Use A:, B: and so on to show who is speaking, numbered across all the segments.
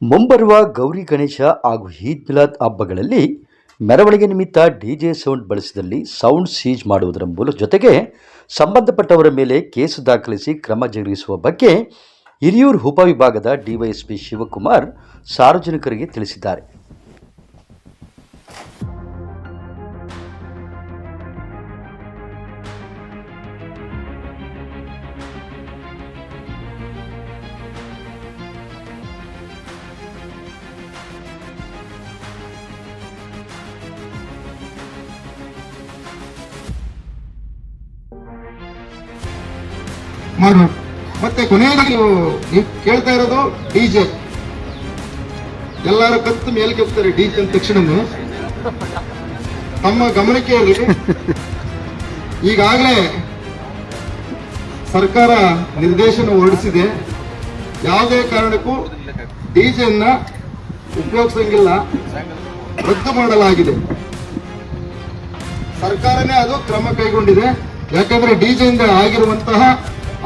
A: ಮುಂಬರುವ ಗೌರಿ ಗಣೇಶ ಹಾಗೂ ಈದ್ ಮಿಲಾದ್ ಹಬ್ಬಗಳಲ್ಲಿ ಮೆರವಣಿಗೆ ನಿಮಿತ್ತ ಡಿಜೆ ಸೌಂಡ್ ಬಳಸಿದಲ್ಲಿ ಸೌಂಡ್ ಸೀಜ್ ಮಾಡುವುದರ ಜೊತೆಗೆ ಸಂಬಂಧಪಟ್ಟವರ ಮೇಲೆ ಕೇಸು ದಾಖಲಿಸಿ ಕ್ರಮ ಜರುಗಿಸುವ ಬಗ್ಗೆ ಹಿರಿಯೂರು ಉಪವಿಭಾಗದ ಡಿವೈಎಸ್ಪಿ ಶಿವಕುಮಾರ್ ಸಾರ್ವಜನಿಕರಿಗೆ ತಿಳಿಸಿದ್ದಾರೆ.
B: ಮಾಡಬೇಕು. ಮತ್ತೆ ಕೊನೆಯದಾಗಿ ನೀವು ಕೇಳ್ತಾ ಇರೋದು ಡಿಜೆ. ಎಲ್ಲರೂ ಕತ್ತು ಮೇಲೆ ಕೆತ್ತಾರೆ ಡಿಜೆ ಅಂದ ತಕ್ಷಣ. ತಮ್ಮ ಗಮನಕ್ಕೆ ಇರಲಿ, ಈಗಾಗಲೇ ಸರ್ಕಾರ ನಿರ್ದೇಶನ ಹೊರಡಿಸಿದೆ. ಯಾವುದೇ ಕಾರಣಕ್ಕೂ ಡಿಜೆಯನ್ನ ಉಪಯೋಗಿಸಂಗಿಲ್ಲ, ರದ್ದು ಮಾಡಲಾಗಿದೆ. ಸರ್ಕಾರನೇ ಅದು ಕ್ರಮ ಕೈಗೊಂಡಿದೆ. ಯಾಕಂದ್ರೆ ಡಿಜೆಯಿಂದ ಆಗಿರುವಂತಹ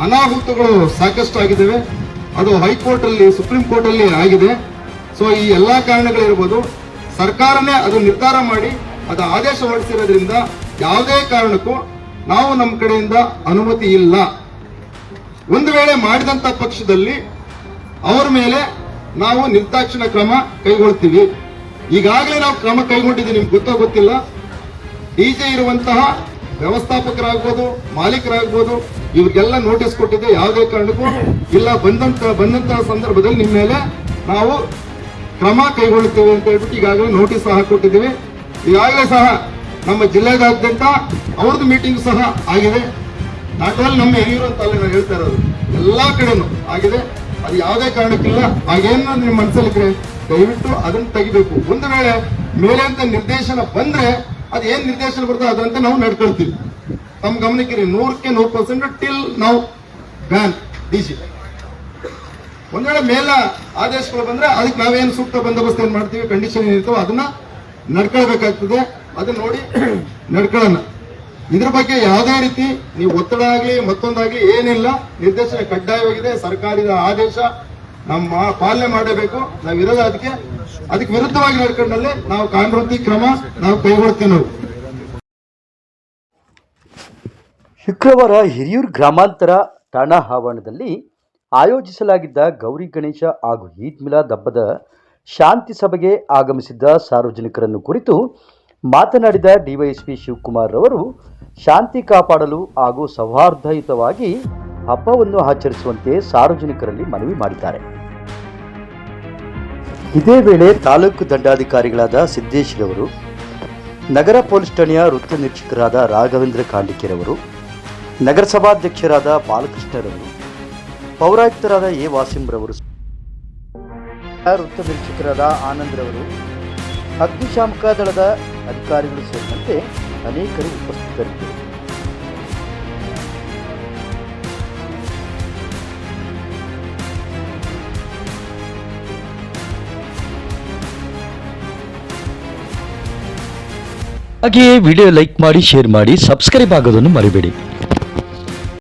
B: ಅನಾಹುತಗಳು ಸಾಕಷ್ಟು ಆಗಿದ್ದಾವೆ. ಅದು ಹೈಕೋರ್ಟ್ ಅಲ್ಲಿ, ಸುಪ್ರೀಂ ಕೋರ್ಟ್ ಅಲ್ಲಿ ಆಗಿದೆ. ಸೊ ಈ ಎಲ್ಲಾ ಕಾರಣಗಳಿರ್ಬೋದು, ಸರ್ಕಾರನೇ ಅದು ನಿರ್ಧಾರ ಮಾಡಿ ಅದು ಆದೇಶ ಹೊರಡಿಸಿರೋದ್ರಿಂದ ಯಾವುದೇ ಕಾರಣಕ್ಕೂ ನಾವು ನಮ್ಮ ಕಡೆಯಿಂದ ಅನುಮತಿ ಇಲ್ಲ. ಒಂದು ವೇಳೆ ಮಾಡಿದಂತ ಪಕ್ಷದಲ್ಲಿ ಅವರ ಮೇಲೆ ನಾವು ನಿರ್ದಾಕ್ಷಿಣ್ಯ ಕ್ರಮ ಕೈಗೊಳ್ತೀವಿ. ಈಗಾಗಲೇ ನಾವು ಕ್ರಮ ಕೈಗೊಂಡಿದ್ದೀವಿ, ನಿಮ್ಗೆ ಗೊತ್ತಿಲ್ಲ. ಡಿಜೆ ಇರುವಂತಹ ವ್ಯವಸ್ಥಾಪಕರಾಗ್ಬೋದು, ಮಾಲೀಕರಾಗ್ಬೋದು, ಇವ್ರಿಗೆಲ್ಲ ನೋಟಿಸ್ ಕೊಟ್ಟಿದೆ. ಯಾವುದೇ ಕಾರಣಕ್ಕೂ ಇಲ್ಲ, ಬಂದಂತಹ ಸಂದರ್ಭದಲ್ಲಿ ನಿಮ್ಮ ಮೇಲೆ ನಾವು ಕ್ರಮ ಕೈಗೊಳ್ಳುತ್ತೇವೆ ಅಂತ ಹೇಳ್ಬಿಟ್ಟು ಈಗಾಗಲೇ ನೋಟಿಸ್ ಸಹ ಕೊಟ್ಟಿದ್ದೀವಿ. ಈಗಾಗಲೇ ಸಹ ನಮ್ಮ ಜಿಲ್ಲೆದಾದ್ಯಂತ ಅವ್ರದ್ದು ಮೀಟಿಂಗ್ ಸಹ ಆಗಿದೆ. ನಾಟ್ ಓನ್ಲಿ ನಮ್ಮ ಹಿರಿಯೂರು ಅಂತ ಅಲ್ಲ ನಾನು ಹೇಳ್ತಾ ಇರೋದು, ಎಲ್ಲಾ ಕಡೆನೂ ಆಗಿದೆ. ಅದು ಯಾವುದೇ ಕಾರಣಕ್ಕಿಲ್ಲ. ಹಾಗೇನು ನಿಮ್ಮ ಮನಸ್ಸಲ್ಲಿದ್ರೆ ದಯವಿಟ್ಟು ಅದನ್ನು ತೆಗಿಬೇಕು. ಒಂದು ವೇಳೆ ಮೇಲೆ ಅಂತ ನಿರ್ದೇಶನ ಬಂದ್ರೆ ಅದು ಏನ್ ನಿರ್ದೇಶನ ಬರ್ತದೆ ಅದಂತ ನಾವು ನಡ್ಕೊಳ್ತೀವಿ. ತಮ್ಮ ಗಮನಕ್ಕಿರಿ, 100% ಟಿಲ್ ನಾವು ಬ್ಯಾನ್ ಡಿಜೆ. ಒಂದ್ ವೇಳೆ ಮೇಲ ಆದೇಶಗಳು ಬಂದ್ರೆ ಅದಕ್ಕೆ ನಾವೇನು ಸೂಕ್ತ ಬಂದೋಬಸ್ತ್ ಏನ್ ಮಾಡ್ತೀವಿ, ಕಂಡೀಷನ್ ಏನಿರ್ತೋ ಅದನ್ನ ನಡ್ಕೊಳ್ಬೇಕಾಗ್ತದೆ. ಅದನ್ನ ನೋಡಿ ನಡ್ಕೊಳ್ಳೋಣ. ಇದ್ರ ಬಗ್ಗೆ ಯಾವುದೇ ರೀತಿ ನೀವು ಒತ್ತಡ ಆಗ್ಲಿ ಮತ್ತೊಂದಾಗ್ಲಿ ಏನಿಲ್ಲ. ನಿರ್ದೇಶನ ಕಡ್ಡಾಯವಾಗಿದೆ. ಸರ್ಕಾರದ ಆದೇಶ ನಮ್ಮ ಪಾಲನೆ ಮಾಡಬೇಕು. ನಾವಿರೋದು ಅದಕ್ಕೆ ವಿರುದ್ಧವಾಗಿ ನಡ್ಕೊಂಡಲ್ಲಿ ನಾವು ಕಾನೂನು ಕ್ರಮ ನಾವು ಕೈಗೊಳ್ತೀವಿ. ನಾವು
A: ಶುಕ್ರವಾರ ಹಿರಿಯೂರು ಗ್ರಾಮಾಂತರ ಠಾಣಾ ಆವರಣದಲ್ಲಿ ಆಯೋಜಿಸಲಾಗಿದ್ದ ಗೌರಿ ಗಣೇಶ ಹಾಗೂ ಈದ್ ಮಿಲಾದ್ ಹಬ್ಬದ ಶಾಂತಿ ಸಭೆಗೆ ಆಗಮಿಸಿದ್ದ ಸಾರ್ವಜನಿಕರನ್ನು ಕುರಿತು ಮಾತನಾಡಿದ ಡಿವೈಎಸ್ಪಿ ಶಿವಕುಮಾರ್ ಅವರು ಶಾಂತಿ ಕಾಪಾಡಲು ಹಾಗೂ ಸೌಹಾರ್ದಯುತವಾಗಿ ಹಬ್ಬವನ್ನು ಆಚರಿಸುವಂತೆ ಸಾರ್ವಜನಿಕರಲ್ಲಿ ಮನವಿ ಮಾಡಿದ್ದಾರೆ. ಇದೇ ವೇಳೆ ತಾಲೂಕು ದಂಡಾಧಿಕಾರಿಗಳಾದ ಸಿದ್ದೇಶ್ರವರು, ನಗರ ಪೊಲೀಸ್ ಠಾಣೆಯ ವೃತ್ತ ನಿರೀಕ್ಷಕರಾದ ರಾಘವೇಂದ್ರ ಕಾಂಡಿಕೆರವರು, ನಗರಸಭಾಧ್ಯಕ್ಷರಾದ ಬಾಲಕೃಷ್ಣರವರು, ಪೌರಾಯುಕ್ತರಾದ ಎ ವಾಸಿಂರವರು, ವೃತ್ತ ನಿರೀಕ್ಷಕರಾದ ಆನಂದ್ರವರು, ಅಗ್ನಿಶಾಮಕ ದಳದ ಅಧಿಕಾರಿಗಳು ಸೇರಿದಂತೆ ಅನೇಕರು ಉಪಸ್ಥಿತರಿದ್ದರು. ಹಾಗೆಯೇ ವಿಡಿಯೋ ಲೈಕ್ ಮಾಡಿ, ಶೇರ್ ಮಾಡಿ, ಸಬ್ಸ್ಕ್ರೈಬ್ ಆಗೋದನ್ನು ಮರಿಬೇಡಿ.